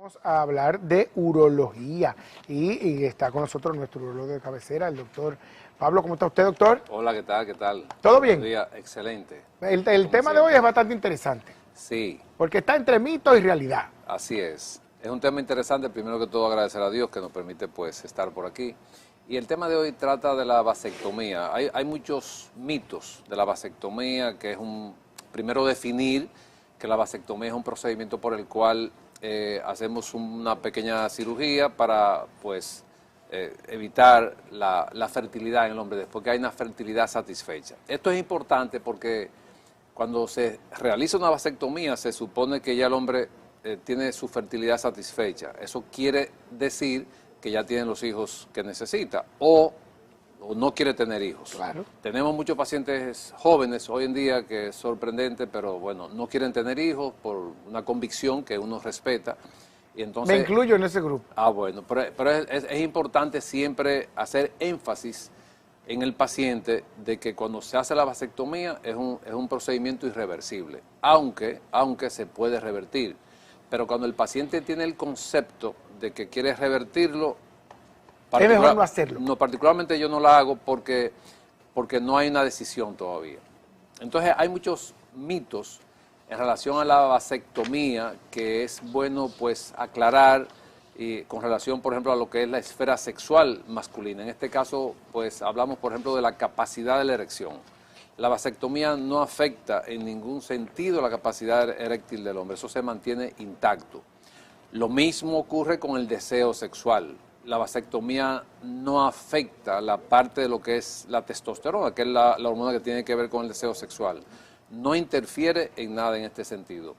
Vamos a hablar de urología y está con nosotros nuestro urologo de cabecera, el doctor Pablo. ¿Cómo está usted, doctor? Hola, ¿qué tal? ¿Qué tal? ¿Todo bien? Buen día, excelente. El tema de hoy es bastante interesante, Sí, porque está entre mito y realidad. así es. Es un tema interesante. Primero que todo, agradecer a Dios que nos permite pues estar por aquí. Y el tema de hoy trata de la vasectomía. Hay muchos mitos de la vasectomía, que es primero definir que la vasectomía es un procedimiento por el cual hacemos una pequeña cirugía para pues evitar la fertilidad en el hombre después que hay una fertilidad satisfecha. Esto es importante porque cuando se realiza una vasectomía se supone que ya el hombre tiene su fertilidad satisfecha. Eso quiere decir que ya tiene los hijos que necesita o no quiere tener hijos. Claro. Tenemos muchos pacientes jóvenes hoy en día que es sorprendente, pero bueno, no quieren tener hijos por una convicción que uno respeta. Y entonces, Me incluyo en ese grupo. bueno, pero es importante siempre hacer énfasis en el paciente de que cuando se hace la vasectomía es un procedimiento irreversible, aunque se puede revertir. Pero cuando el paciente tiene el concepto de que quiere revertirlo, Es mejor no hacerlo. No, particularmente yo no la hago porque no hay una decisión todavía. Entonces hay muchos mitos en relación a la vasectomía que es bueno pues aclarar y con relación, por ejemplo, a lo que es la esfera sexual masculina. En este caso, pues hablamos, por ejemplo, de la capacidad de la erección. La vasectomía no afecta en ningún sentido la capacidad eréctil del hombre, eso se mantiene intacto. Lo mismo ocurre con el deseo sexual. La vasectomía no afecta la parte de lo que es la testosterona, que es la hormona que tiene que ver con el deseo sexual. No interfiere en nada en este sentido.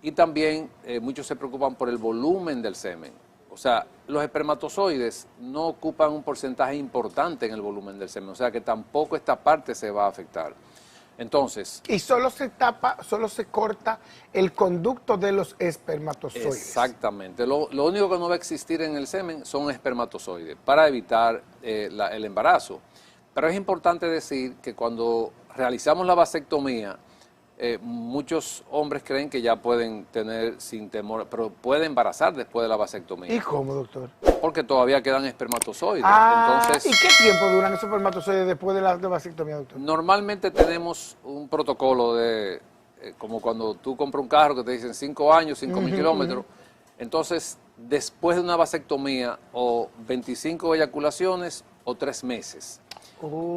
Y también muchos se preocupan por el volumen del semen. O sea, los espermatozoides no ocupan un porcentaje importante en el volumen del semen, o sea que tampoco esta parte se va a afectar. Entonces... Y solo se corta el conducto de los espermatozoides. Exactamente. Lo único que no va a existir en el semen son espermatozoides para evitar el embarazo. Pero es importante decir que cuando realizamos la vasectomía, muchos hombres creen que ya pueden tener sin temor, pero puede embarazar después de la vasectomía. ¿Y cómo, doctor? Porque todavía quedan espermatozoides. Entonces, ¿y qué tiempo duran esos espermatozoides después de la vasectomía, doctor? Normalmente tenemos un protocolo de, como cuando tú compras un carro que te dicen 5 años, 5.000 kilómetros. Entonces, después de una vasectomía, o 25 eyaculaciones o 3 meses.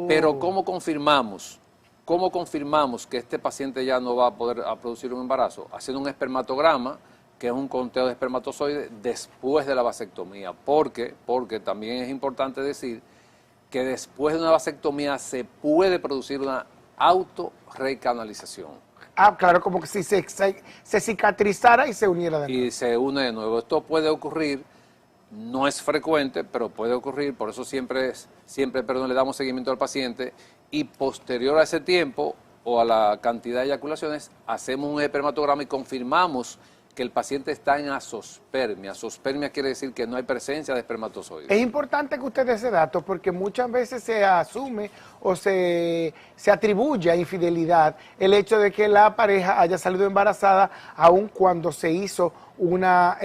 Pero ¿cómo confirmamos? ¿Cómo confirmamos que este paciente ya no va a poder producir un embarazo? Haciendo un espermatograma, que es un conteo de espermatozoides después de la vasectomía. Porque también es importante decir que después de una vasectomía se puede producir una autorrecanalización. Claro, como que si se cicatrizara y se uniera de nuevo. Y se une de nuevo. Esto puede ocurrir, no es frecuente, pero puede ocurrir, por eso siempre le damos seguimiento al paciente y posterior a ese tiempo o a la cantidad de eyaculaciones, hacemos un espermatograma y confirmamos que el paciente está en azospermia. Azospermia quiere decir que no hay presencia de espermatozoides. Es importante que usted dé ese dato porque muchas veces se asume o se atribuye a infidelidad el hecho de que la pareja haya salido embarazada aun cuando se hizo una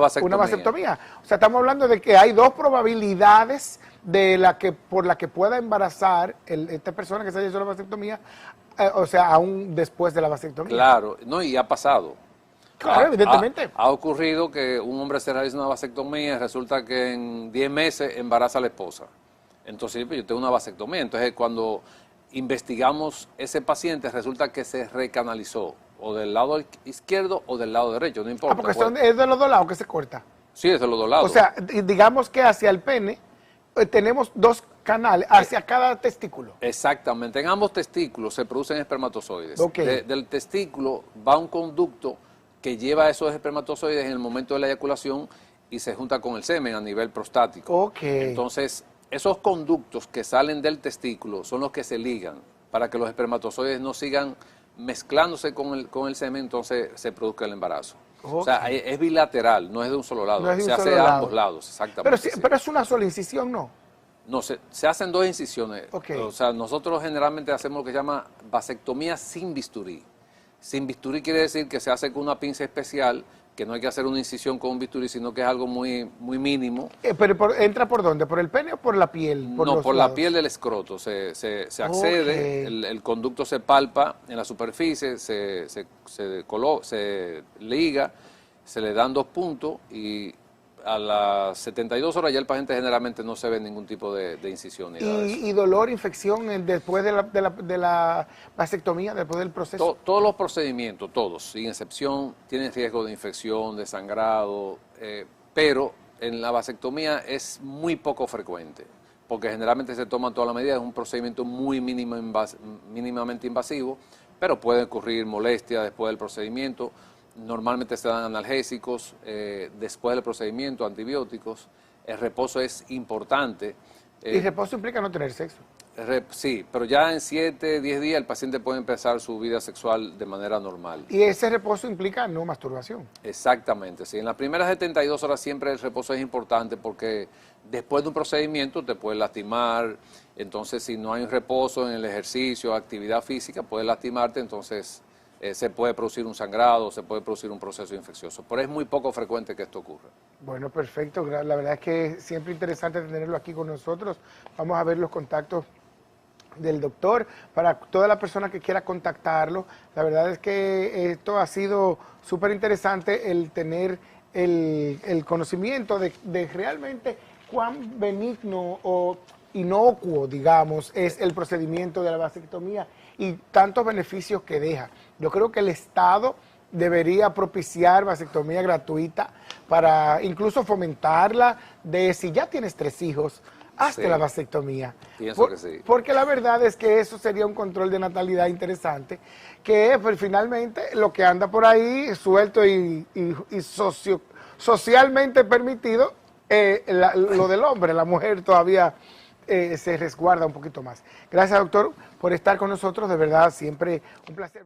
vasectomía. O sea, estamos hablando de que hay dos probabilidades por la que pueda embarazar esta persona que se haya hecho la vasectomía, o sea, aún después de la vasectomía. Claro, no, y ha pasado. Claro, evidentemente. Ha ocurrido que un hombre se realiza una vasectomía y resulta que en 10 meses embaraza a la esposa. Entonces, yo tengo una vasectomía. Entonces, cuando investigamos ese paciente, resulta que se recanalizó, o del lado izquierdo o del lado derecho, no importa. Porque es de los dos lados que se corta. Sí, es de los dos lados. O sea, digamos que hacia el pene tenemos dos canales, hacia cada testículo. Exactamente. En ambos testículos se producen espermatozoides. Okay. Del testículo va un conducto que lleva esos espermatozoides en el momento de la eyaculación y se junta con el semen a nivel prostático. Okay. Entonces, esos conductos que salen del testículo son los que se ligan para que los espermatozoides no sigan mezclándose con el semen, entonces se produzca el embarazo. Okay. O sea, es bilateral, no es de un solo lado, se hace de ambos lados, exactamente. Pero es una sola incisión, ¿no? No, se hacen 2 incisiones. Okay. O sea, nosotros generalmente hacemos lo que se llama vasectomía sin bisturí. Sin bisturí quiere decir que se hace con una pinza especial que no hay que hacer una incisión con un bisturí, sino que es algo muy, muy mínimo. Pero ¿entra por dónde? ¿Por el pene o por la piel? No, los por la lados? piel del escroto. Se accede, Ok. el conducto se palpa en la superficie, se liga, se le dan 2 puntos y a las 72 horas ya el paciente generalmente no se ve ningún tipo de incisión ni nada de eso. Y dolor, infección después de la vasectomía, después del proceso. Todos los procedimientos, todos, sin excepción, tienen riesgo de infección, de sangrado, pero en la vasectomía es muy poco frecuente, porque generalmente se toman todas las medidas, es un procedimiento muy mínimamente invasivo, pero puede ocurrir molestia después del procedimiento. Normalmente se dan analgésicos después del procedimiento, antibióticos. El reposo es importante. Y reposo implica no tener sexo. Sí, pero ya en 7, 10 días el paciente puede empezar su vida sexual de manera normal. Y ese reposo implica no masturbación. Exactamente, sí. En las primeras 72 horas siempre el reposo es importante porque después de un procedimiento te puede lastimar. Entonces, si no hay un reposo en el ejercicio, actividad física, puede lastimarte, entonces se puede producir un sangrado, se puede producir un proceso infeccioso. Pero es muy poco frecuente que esto ocurra. Bueno, perfecto. La verdad es que es siempre interesante tenerlo aquí con nosotros. Vamos a ver los contactos del doctor para toda la persona que quiera contactarlo. La verdad es que esto ha sido súper interesante, el tener el conocimiento de realmente cuán benigno o inocuo, digamos, es el procedimiento de la vasectomía y tantos beneficios que deja. Yo creo que el Estado debería propiciar vasectomía gratuita para incluso fomentarla de si ya tienes 3 hijos, hazte Sí, la vasectomía. pienso que sí. Porque la verdad es que eso sería un control de natalidad interesante, que pues, finalmente lo que anda por ahí suelto y socialmente permitido, lo del hombre, la mujer todavía se resguarda un poquito más. Gracias, doctor, por estar con nosotros, de verdad, siempre un placer.